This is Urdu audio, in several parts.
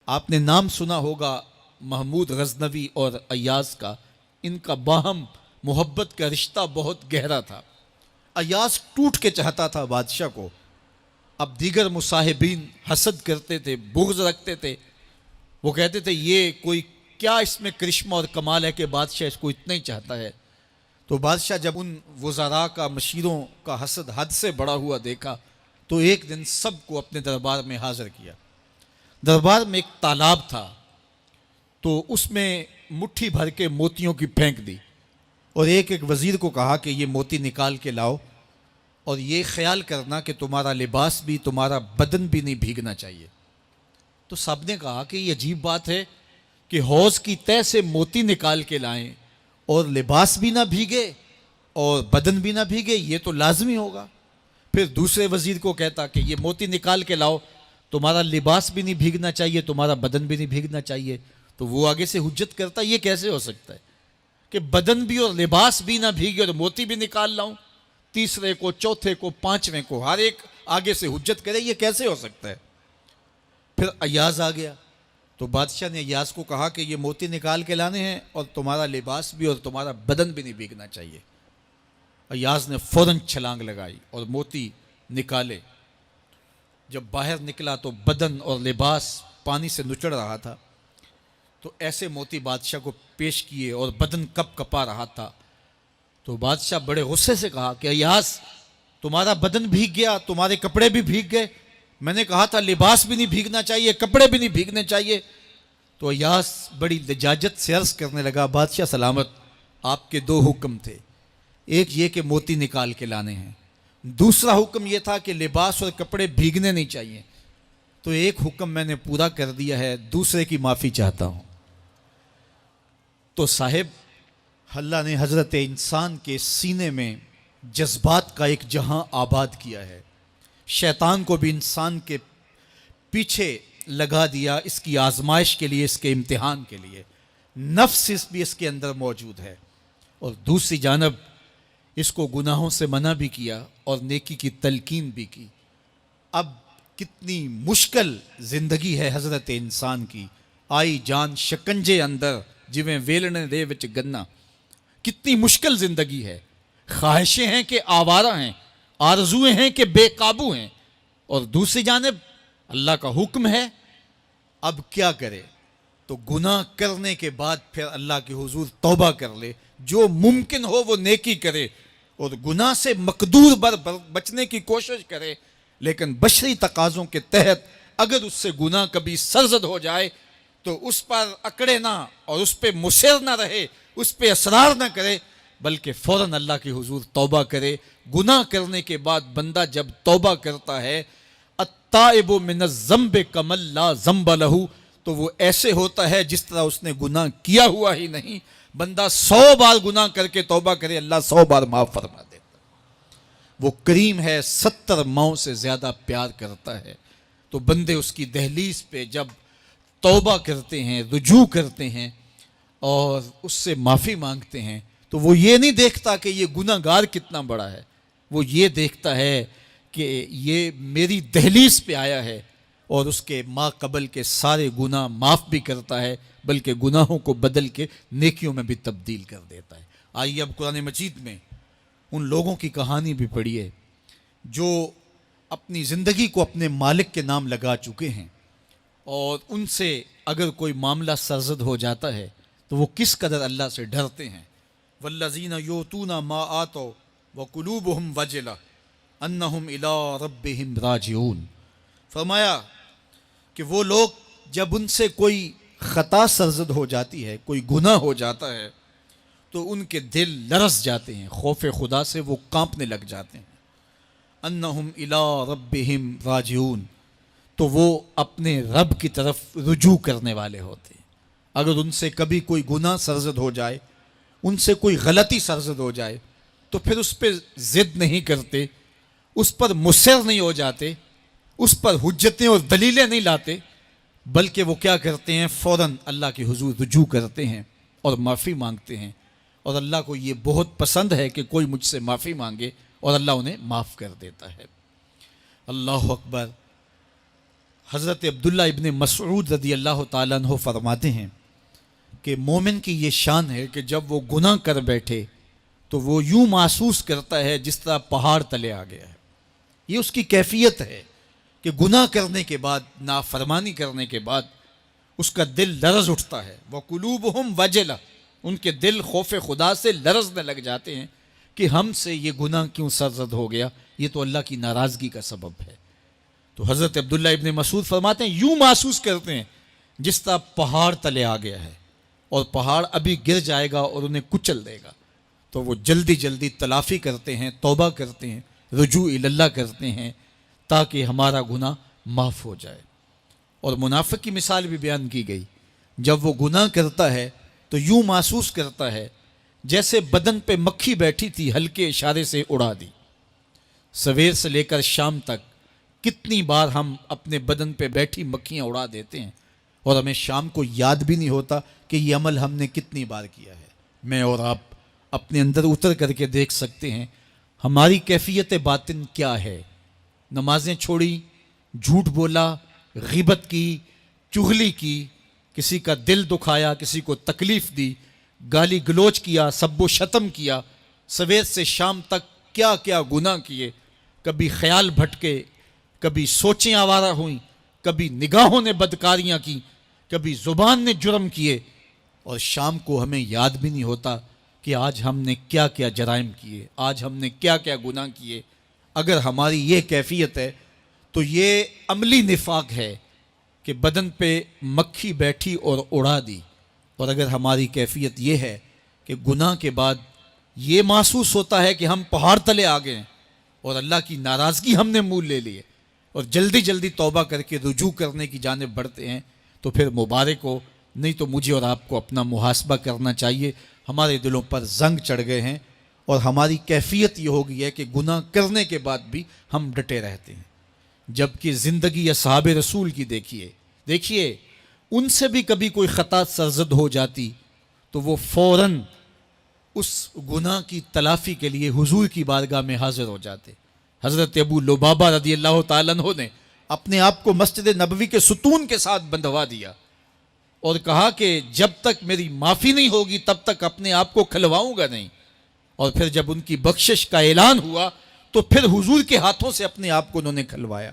آپ نے نام سنا ہوگا محمود غزنوی اور ایاز کا، ان کا باہم محبت کا رشتہ بہت گہرا تھا۔ ایاز ٹوٹ کے چاہتا تھا بادشاہ کو، اب دیگر مصاحبین حسد کرتے تھے، بغض رکھتے تھے، وہ کہتے تھے یہ کوئی کیا اس میں کرشمہ اور کمال ہے کہ بادشاہ اس کو اتنا ہی چاہتا ہے۔ تو بادشاہ جب ان وزراء کا، مشیروں کا حسد حد سے بڑا ہوا دیکھا تو ایک دن سب کو اپنے دربار میں حاضر کیا۔ دربار میں ایک تالاب تھا، تو اس میں مٹھی بھر کے موتیوں کی پھینک دی، اور ایک ایک وزیر کو کہا کہ یہ موتی نکال کے لاؤ، اور یہ خیال کرنا کہ تمہارا لباس بھی، تمہارا بدن بھی نہیں بھیگنا چاہیے۔ تو سب نے کہا کہ یہ عجیب بات ہے کہ حوض کی تہہ سے موتی نکال کے لائیں اور لباس بھی نہ بھیگے اور بدن بھی نہ بھیگے، یہ تو لازمی ہوگا۔ پھر دوسرے وزیر کو کہتا کہ یہ موتی نکال کے لاؤ، تمہارا لباس بھی نہیں بھیگنا چاہیے، تمہارا بدن بھی نہیں بھیگنا چاہیے۔ تو وہ آگے سے حجت کرتا یہ کیسے ہو سکتا ہے کہ بدن بھی اور لباس بھی نہ بھیگے اور موتی بھی نکال لاؤں؟ تیسرے کو، چوتھے کو، پانچویں کو، ہر ایک آگے سے حجت کرے یہ کیسے ہو سکتا ہے؟ پھر ایاز آ گیا، تو بادشاہ نے ایاز کو کہا کہ یہ موتی نکال کے لانے ہیں اور تمہارا لباس بھی اور تمہارا بدن بھی نہیں بھیگنا چاہیے۔ ایاز نے فوراً چھلانگ لگائی اور موتی نکالے۔ جب باہر نکلا تو بدن اور لباس پانی سے نچڑ رہا تھا، تو ایسے موتی بادشاہ کو پیش کیے اور بدن کپ کپا رہا تھا۔ تو بادشاہ بڑے غصے سے کہا کہ ایاز تمہارا بدن بھیگ گیا، تمہارے کپڑے بھی بھیگ گئے، میں نے کہا تھا لباس بھی نہیں بھیگنا چاہیے، کپڑے بھی نہیں بھیگنے چاہیے۔ تو ایاز بڑی لجاجت سے عرض کرنے لگا، بادشاہ سلامت، آپ کے دو حکم تھے، ایک یہ کہ موتی نکال کے لانے ہیں، دوسرا حکم یہ تھا کہ لباس اور کپڑے بھیگنے نہیں چاہیے، تو ایک حکم میں نے پورا کر دیا ہے، دوسرے کی معافی چاہتا ہوں۔ تو صاحب، اللہ نے حضرت انسان کے سینے میں جذبات کا ایک جہاں آباد کیا ہے، شیطان کو بھی انسان کے پیچھے لگا دیا اس کی آزمائش کے لیے، اس کے امتحان کے لیے، نفس بھی اس کے اندر موجود ہے، اور دوسری جانب اس کو گناہوں سے منع بھی کیا اور نیکی کی تلقین بھی کی۔ اب کتنی مشکل زندگی ہے حضرت انسان کی، آئی جان شکنجے اندر جویں ویلنے دے وچ گنا، کتنی مشکل زندگی ہے، خواہشیں ہیں کہ آوارہ ہیں، آرزویں ہیں کہ بے قابو ہیں، اور دوسری جانب اللہ کا حکم ہے۔ اب کیا کرے؟ تو گناہ کرنے کے بعد پھر اللہ کے حضور توبہ کر لے، جو ممکن ہو وہ نیکی کرے، اور گناہ سے مقدور بچنے کی کوشش کرے، لیکن بشری تقاضوں کے تحت اگر اس سے گناہ کبھی سرزد ہو جائے تو اس پر اکڑے نہ اور اس پہ مصر نہ رہے، اس پہ اصرار نہ کرے، بلکہ فوراً اللہ کے حضور توبہ کرے۔ گناہ کرنے کے بعد بندہ جب توبہ کرتا ہے، التائب من الذنب کمن لا ذنب لہ، تو وہ ایسے ہوتا ہے جس طرح اس نے گناہ کیا ہوا ہی نہیں۔ بندہ 100 بار گناہ کر کے توبہ کرے، اللہ 100 بار معاف فرما دیتا۔ وہ کریم ہے، 70 ماؤں سے زیادہ پیار کرتا ہے۔ تو بندے اس کی دہلیز پہ جب توبہ کرتے ہیں، رجوع کرتے ہیں اور اس سے معافی مانگتے ہیں، تو وہ یہ نہیں دیکھتا کہ یہ گناہ گار کتنا بڑا ہے، وہ یہ دیکھتا ہے کہ یہ میری دہلیز پہ آیا ہے، اور اس کے ما قبل کے سارے گناہ معاف بھی کرتا ہے، بلکہ گناہوں کو بدل کے نیکیوں میں بھی تبدیل کر دیتا ہے۔ آئیے اب قرآن مجید میں ان لوگوں کی کہانی بھی پڑھیے جو اپنی زندگی کو اپنے مالک کے نام لگا چکے ہیں، اور ان سے اگر کوئی معاملہ سرزد ہو جاتا ہے تو وہ کس قدر اللہ سے ڈرتے ہیں۔ والذین یؤتون ما آتوا وقلوبہم وجلہ انہم الی ربہم راجعون، فرمایا کہ وہ لوگ جب ان سے کوئی خطا سرزد ہو جاتی ہے، کوئی گناہ ہو جاتا ہے، تو ان کے دل لرز جاتے ہیں، خوف خدا سے وہ کانپنے لگ جاتے ہیں۔ انہم الی ربہم راجعون، تو وہ اپنے رب کی طرف رجوع کرنے والے ہوتے ہیں۔ اگر ان سے کبھی کوئی گناہ سرزد ہو جائے، ان سے کوئی غلطی سرزد ہو جائے، تو پھر اس پہ ضد نہیں کرتے، اس پر مصر نہیں ہو جاتے، اس پر حجتیں اور دلیلیں نہیں لاتے، بلکہ وہ کیا کرتے ہیں، فوراً اللہ کے حضور رجوع کرتے ہیں اور معافی مانگتے ہیں، اور اللہ کو یہ بہت پسند ہے کہ کوئی مجھ سے معافی مانگے، اور اللہ انہیں معاف کر دیتا ہے۔ اللہ اکبر۔ حضرت عبداللہ ابن مسعود رضی اللہ تعالیٰ عنہ فرماتے ہیں کہ مومن کی یہ شان ہے کہ جب وہ گناہ کر بیٹھے تو وہ یوں محسوس کرتا ہے جس طرح پہاڑ تلے آ گیا ہے. یہ اس کی کیفیت ہے کہ گناہ کرنے کے بعد، نافرمانی کرنے کے بعد اس کا دل لرز اٹھتا ہے. وَقُلُوبُهُمْ وَجِلَةٌ، ان کے دل خوف خدا سے لرزنے لگ جاتے ہیں کہ ہم سے یہ گناہ کیوں سرزد ہو گیا، یہ تو اللہ کی ناراضگی کا سبب ہے. تو حضرت عبداللہ ابن مسعود فرماتے ہیں یوں محسوس کرتے ہیں جس طرح پہاڑ تلے آ گیا ہے اور پہاڑ ابھی گر جائے گا اور انہیں کچل دے گا. تو وہ جلدی جلدی تلافی کرتے ہیں، توبہ کرتے ہیں، رجوع اللہ کرتے ہیں تاکہ ہمارا گناہ معاف ہو جائے. اور منافق کی مثال بھی بیان کی گئی. جب وہ گناہ کرتا ہے تو یوں محسوس کرتا ہے جیسے بدن پہ مکھی بیٹھی تھی، ہلکے اشارے سے اڑا دی. سویر سے لے کر شام تک کتنی بار ہم اپنے بدن پہ بیٹھی مکھیاں اڑا دیتے ہیں اور ہمیں شام کو یاد بھی نہیں ہوتا کہ یہ عمل ہم نے کتنی بار کیا ہے. میں اور آپ اپنے اندر اتر کر کے دیکھ سکتے ہیں ہماری کیفیت باطن کیا ہے. نمازیں چھوڑی، جھوٹ بولا، غیبت کی، چغلی کی، کسی کا دل دکھایا، کسی کو تکلیف دی، گالی گلوچ کیا، سب و شتم کیا، سویر سے شام تک کیا کیا گناہ کیے. کبھی خیال بھٹکے، کبھی سوچیں آوارہ ہوئیں، کبھی نگاہوں نے بدکاریاں کی، کبھی زبان نے جرم کیے، اور شام کو ہمیں یاد بھی نہیں ہوتا کہ آج ہم نے کیا کیا جرائم کیے، آج ہم نے کیا کیا گناہ کیے. اگر ہماری یہ کیفیت ہے تو یہ عملی نفاق ہے کہ بدن پہ مکھی بیٹھی اور اڑا دی. اور اگر ہماری کیفیت یہ ہے کہ گناہ کے بعد یہ محسوس ہوتا ہے کہ ہم پہاڑ تلے آ گئے ہیں اور اللہ کی ناراضگی ہم نے مول لے لی ہے اور جلدی جلدی توبہ کر کے رجوع کرنے کی جانب بڑھتے ہیں، تو پھر مبارک ہو. نہیں تو مجھے اور آپ کو اپنا محاسبہ کرنا چاہیے. ہمارے دلوں پر زنگ چڑھ گئے ہیں اور ہماری کیفیت یہ ہو گئی ہے کہ گناہ کرنے کے بعد بھی ہم ڈٹے رہتے ہیں. جبکہ زندگی اصحاب رسول کی دیکھیے ان سے بھی کبھی کوئی خطا سرزد ہو جاتی تو وہ فوراً اس گناہ کی تلافی کے لیے حضور کی بارگاہ میں حاضر ہو جاتے. حضرت ابو لبابہ رضی اللہ تعالیٰ عنہ نے اپنے آپ کو مسجد نبوی کے ستون کے ساتھ بندھوا دیا اور کہا کہ جب تک میری معافی نہیں ہوگی تب تک اپنے آپ کو کھلواؤں گا نہیں. اور پھر جب ان کی بخشش کا اعلان ہوا تو پھر حضور کے ہاتھوں سے اپنے آپ کو انہوں نے کھلوایا.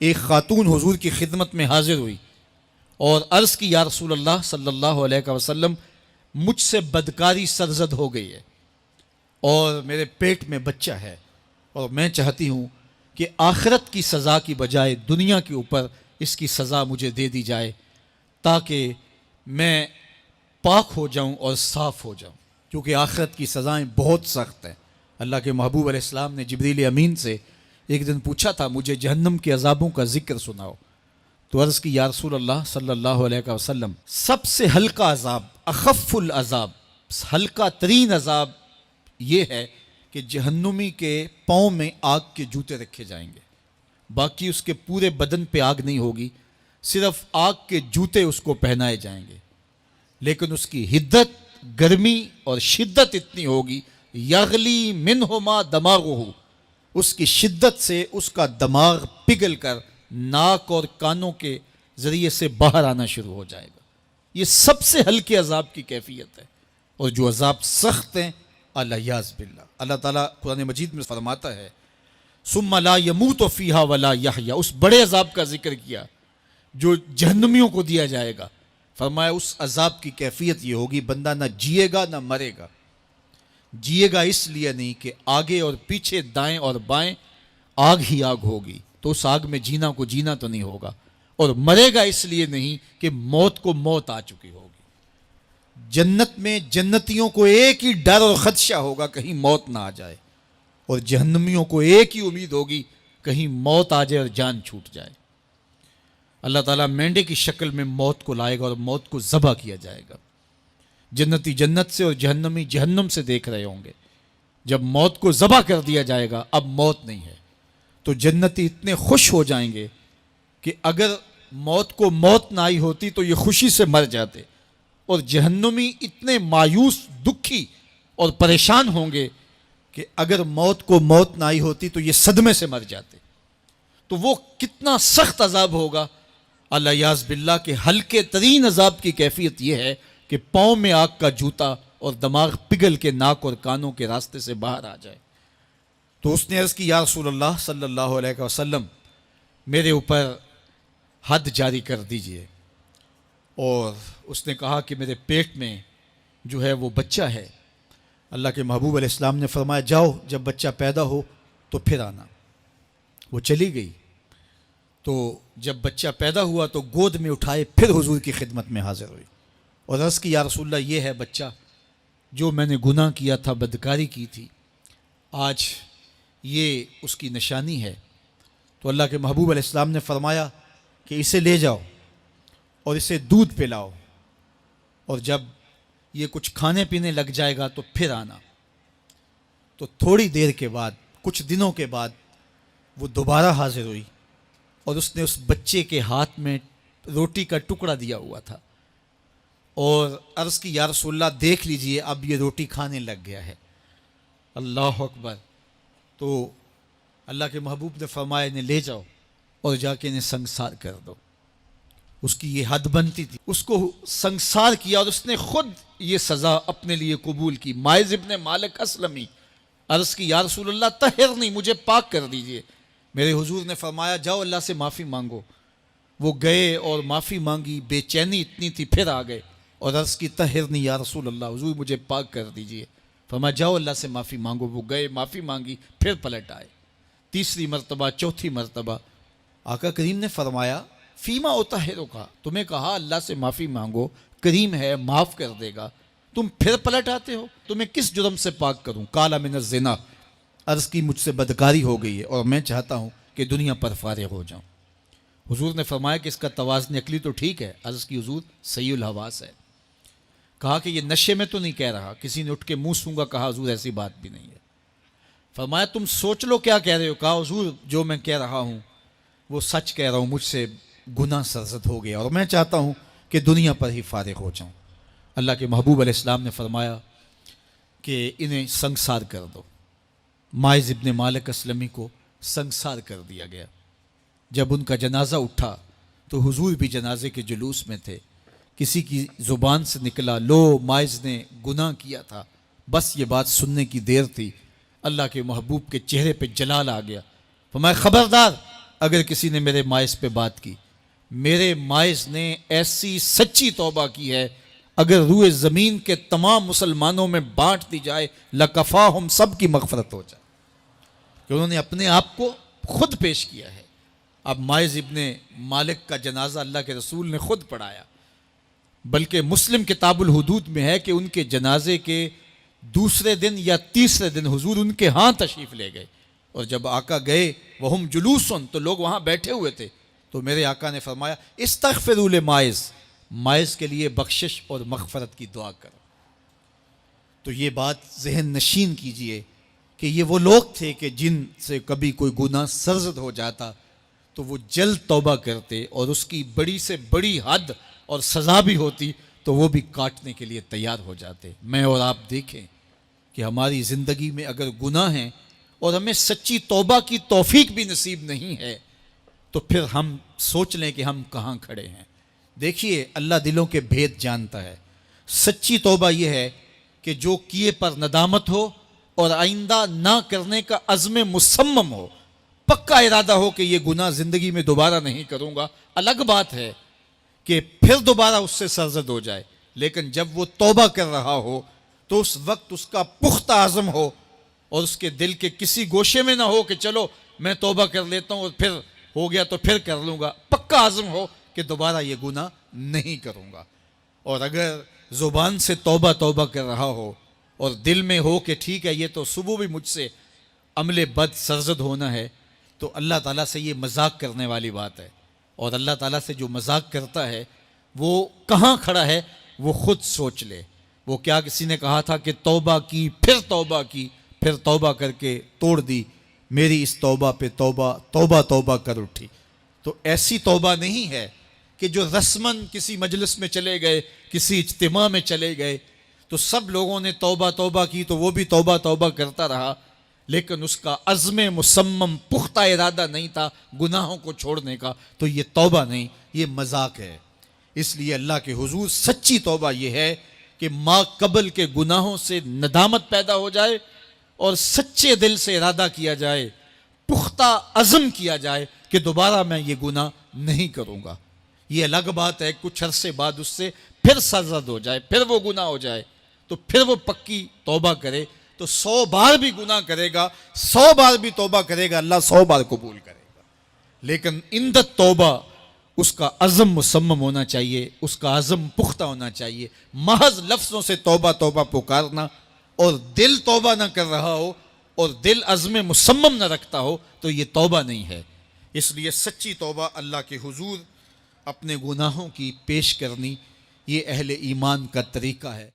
ایک خاتون حضور کی خدمت میں حاضر ہوئی اور عرض کی یا رسول اللہ صلی اللہ علیہ وسلم، مجھ سے بدکاری سرزد ہو گئی ہے اور میرے پیٹ میں بچہ ہے اور میں چاہتی ہوں کہ آخرت کی سزا کی بجائے دنیا کے اوپر اس کی سزا مجھے دے دی جائے تاکہ میں پاک ہو جاؤں اور صاف ہو جاؤں، کیونکہ آخرت کی سزائیں بہت سخت ہیں. اللہ کے محبوب علیہ السلام نے جبریل امین سے ایک دن پوچھا تھا مجھے جہنم کے عذابوں کا ذکر سناؤ. تو عرض کی یا رسول اللہ صلی اللہ علیہ وسلم، سب سے ہلکا عذاب، اخف العذاب، ہلکا ترین عذاب یہ ہے کہ جہنمی کے پاؤں میں آگ کے جوتے رکھے جائیں گے. باقی اس کے پورے بدن پہ آگ نہیں ہوگی، صرف آگ کے جوتے اس کو پہنائے جائیں گے. لیکن اس کی حدت، گرمی اور شدت اتنی ہوگی، یغلی منہما دماغہ، اس کی شدت سے اس کا دماغ پگھل کر ناک اور کانوں کے ذریعے سے باہر آنا شروع ہو جائے گا. یہ سب سے ہلکے عذاب کی کیفیت ہے. اور جو عذاب سخت ہیں الیاذ باللہ، اللہ تعالیٰ قرآن مجید میں فرماتا ہے ثم لا یموت فیہا ولا یحیا، اس بڑے عذاب کا ذکر کیا جو جہنمیوں کو دیا جائے گا. فرمایا اس عذاب کی کیفیت یہ ہوگی بندہ نہ جیے گا نہ مرے گا. جیے گا اس لیے نہیں کہ آگے اور پیچھے، دائیں اور بائیں آگ ہی آگ ہوگی، تو اس آگ میں جینا کو جینا تو نہیں ہوگا. اور مرے گا اس لیے نہیں کہ موت کو موت آ چکی ہوگی. جنت میں جنتیوں کو ایک ہی ڈر اور خدشہ ہوگا کہیں موت نہ آ جائے، اور جہنمیوں کو ایک ہی امید ہوگی کہیں موت آ جائے اور جان چھوٹ جائے. اللہ تعالیٰ مینڈے کی شکل میں موت کو لائے گا اور موت کو ذبح کیا جائے گا. جنتی جنت سے اور جہنمی جہنم سے دیکھ رہے ہوں گے. جب موت کو ذبح کر دیا جائے گا اب موت نہیں ہے تو جنتی اتنے خوش ہو جائیں گے کہ اگر موت کو موت نہ آئی ہوتی تو یہ خوشی سے مر جاتے، اور جہنمی اتنے مایوس، دکھی اور پریشان ہوں گے کہ اگر موت کو موت نہ آئی ہوتی تو یہ صدمے سے مر جاتے. تو وہ کتنا سخت عذاب ہوگا الیاذ باللہ کے ہلکے ترین عذاب کی کیفیت یہ ہے کہ پاؤں میں آگ کا جوتا اور دماغ پگھل کے ناک اور کانوں کے راستے سے باہر آ جائے۔ تو اس نے عرض کی یا رسول اللہ صلی اللہ علیہ وسلم میرے اوپر حد جاری کر دیجئے۔ اور اس نے کہا کہ میرے پیٹ میں جو ہے وہ بچہ ہے۔ اللہ کے محبوب علیہ السلام نے فرمایا جاؤ جب بچہ پیدا ہو تو پھر آنا۔ وہ چلی گئی۔ تو جب بچہ پیدا ہوا تو گود میں اٹھائے پھر حضور کی خدمت میں حاضر ہوئی اور عرض کی یا رسول اللہ یہ ہے بچہ جو میں نے گناہ کیا تھا، بدکاری کی تھی، آج یہ اس کی نشانی ہے۔ تو اللہ کے محبوب علیہ السلام نے فرمایا کہ اسے لے جاؤ اور اسے دودھ پلاؤ، اور جب یہ کچھ کھانے پینے لگ جائے گا تو پھر آنا۔ تو تھوڑی دیر کے بعد، کچھ دنوں کے بعد وہ دوبارہ حاضر ہوئی اور اس نے اس بچے کے ہاتھ میں روٹی کا ٹکڑا دیا ہوا تھا اور عرض کی یا رسول اللہ دیکھ لیجئے اب یہ روٹی کھانے لگ گیا ہے۔ اللہ اکبر۔ تو اللہ کے محبوب نے فرمایا انہیں لے جاؤ اور جا کے انہیں سنگسار کر دو۔ اس کی یہ حد بنتی تھی، اس کو سنگسار کیا اور اس نے خود یہ سزا اپنے لیے قبول کی۔ مائز ابن مالک اسلمی عرض کی یا رسول اللہ طہرنی، مجھے پاک کر دیجئے۔ میرے حضور نے فرمایا جاؤ اللہ سے معافی مانگو۔ وہ گئے اور معافی مانگی، بے چینی اتنی تھی، پھر آ گئے اور عرض کی طہرنی یا رسول اللہ، حضور مجھے پاک کر دیجئے۔ فرمایا جاؤ اللہ سے معافی مانگو۔ وہ گئے، معافی مانگی، پھر پلٹ آئے، تیسری مرتبہ، چوتھی مرتبہ۔ آقا کریم نے فرمایا فیما اطہرک کا، تمہیں کہا اللہ سے معافی مانگو، کریم ہے معاف کر دے گا، تم پھر پلٹ آتے ہو، تمہیں کس جرم سے پاک کروں؟ قال من الزنا، عرض کی مجھ سے بدکاری ہو گئی ہے اور میں چاہتا ہوں کہ دنیا پر فارغ ہو جاؤں۔ حضور نے فرمایا کہ اس کا توازن عقلی تو ٹھیک ہے۔ عرض کی حضور صحیح الحواس ہے۔ کہا کہ یہ نشے میں تو نہیں کہہ رہا، کسی نے اٹھ کے منہ سونگا، کہا حضور ایسی بات بھی نہیں ہے۔ فرمایا تم سوچ لو کیا کہہ رہے ہو؟ کہا حضور جو میں کہہ رہا ہوں وہ سچ کہہ رہا ہوں، مجھ سے گناہ سرزد ہو گیا اور میں چاہتا ہوں کہ دنیا پر ہی فارغ ہو جاؤں۔ اللہ کے محبوب علیہ السلام نے فرمایا کہ انہیں سنگسار کر دو۔ مائز ابن مالک اسلمی کو سنگسار کر دیا گیا۔ جب ان کا جنازہ اٹھا تو حضور بھی جنازے کے جلوس میں تھے۔ کسی کی زبان سے نکلا لو مائز نے گناہ کیا تھا، بس یہ بات سننے کی دیر تھی، اللہ کے محبوب کے چہرے پہ جلال آ گیا۔ فرمایا خبردار اگر کسی نے میرے مائز پہ بات کی، میرے مائز نے ایسی سچی توبہ کی ہے اگر روئے زمین کے تمام مسلمانوں میں بانٹ دی جائے لکفاہم، سب کی مغفرت ہو جائے، کہ انہوں نے اپنے آپ کو خود پیش کیا ہے۔ اب مائز ابن مالک کا جنازہ اللہ کے رسول نے خود پڑھایا، بلکہ مسلم کتاب الحدود میں ہے کہ ان کے جنازے کے دوسرے دن یا تیسرے دن حضور ان کے ہاں تشریف لے گئے، اور جب آقا گئے وہم جلوسن، تو لوگ وہاں بیٹھے ہوئے تھے، تو میرے آقا نے فرمایا استغفروا لمائز، مائز کے لیے بخشش اور مغفرت کی دعا کرو۔ تو یہ بات ذہن نشین کیجئے کہ یہ وہ لوگ تھے کہ جن سے کبھی کوئی گناہ سرزد ہو جاتا تو وہ جلد توبہ کرتے، اور اس کی بڑی سے بڑی حد اور سزا بھی ہوتی تو وہ بھی کاٹنے کے لیے تیار ہو جاتے۔ میں اور آپ دیکھیں کہ ہماری زندگی میں اگر گناہ ہیں اور ہمیں سچی توبہ کی توفیق بھی نصیب نہیں ہے تو پھر ہم سوچ لیں کہ ہم کہاں کھڑے ہیں۔ دیکھیے اللہ دلوں کے بھید جانتا ہے۔ سچی توبہ یہ ہے کہ جو کیے پر ندامت ہو اور آئندہ نہ کرنے کا عزم مصمم ہو، پکا ارادہ ہو کہ یہ گناہ زندگی میں دوبارہ نہیں کروں گا۔ الگ بات ہے کہ پھر دوبارہ اس سے سرزد ہو جائے، لیکن جب وہ توبہ کر رہا ہو تو اس وقت اس کا پختہ عزم ہو اور اس کے دل کے کسی گوشے میں نہ ہو کہ چلو میں توبہ کر لیتا ہوں اور پھر ہو گیا تو پھر کر لوں گا۔ پکا عزم ہو کہ دوبارہ یہ گناہ نہیں کروں گا۔ اور اگر زبان سے توبہ توبہ کر رہا ہو اور دل میں ہو کہ ٹھیک ہے یہ تو صبح بھی مجھ سے عمل بد سرزد ہونا ہے، تو اللہ تعالیٰ سے یہ مذاق کرنے والی بات ہے، اور اللہ تعالیٰ سے جو مذاق کرتا ہے وہ کہاں کھڑا ہے وہ خود سوچ لے۔ وہ کیا کسی نے کہا تھا کہ توبہ کی پھر توبہ کی، پھر توبہ کر کے توڑ دی، میری اس توبہ پہ توبہ توبہ توبہ کر اٹھی۔ تو ایسی توبہ نہیں ہے کہ جو رسماً کسی مجلس میں چلے گئے، کسی اجتماع میں چلے گئے تو سب لوگوں نے توبہ توبہ کی تو وہ بھی توبہ توبہ کرتا رہا، لیکن اس کا عزم مصمم پختہ ارادہ نہیں تھا گناہوں کو چھوڑنے کا، تو یہ توبہ نہیں، یہ مذاق ہے۔ اس لیے اللہ کے حضور سچی توبہ یہ ہے کہ ما قبل کے گناہوں سے ندامت پیدا ہو جائے اور سچے دل سے ارادہ کیا جائے، پختہ عزم کیا جائے کہ دوبارہ میں یہ گناہ نہیں کروں گا۔ یہ الگ بات ہے کچھ عرصے بعد اس سے پھر سرزد ہو جائے، پھر وہ گناہ ہو جائے، تو پھر وہ پکی توبہ کرے، تو 100 بار بھی گناہ کرے گا، 100 بار بھی توبہ کرے گا، اللہ 100 بار قبول کرے گا۔ لیکن اندت توبہ اس کا عزم مصمم ہونا چاہیے، اس کا عزم پختہ ہونا چاہیے۔ محض لفظوں سے توبہ توبہ پکارنا اور دل توبہ نہ کر رہا ہو اور دل عزم مصمم نہ رکھتا ہو تو یہ توبہ نہیں ہے۔ اس لیے سچی توبہ اللہ کے حضور اپنے گناہوں کی پیش کرنی، یہ اہل ایمان کا طریقہ ہے۔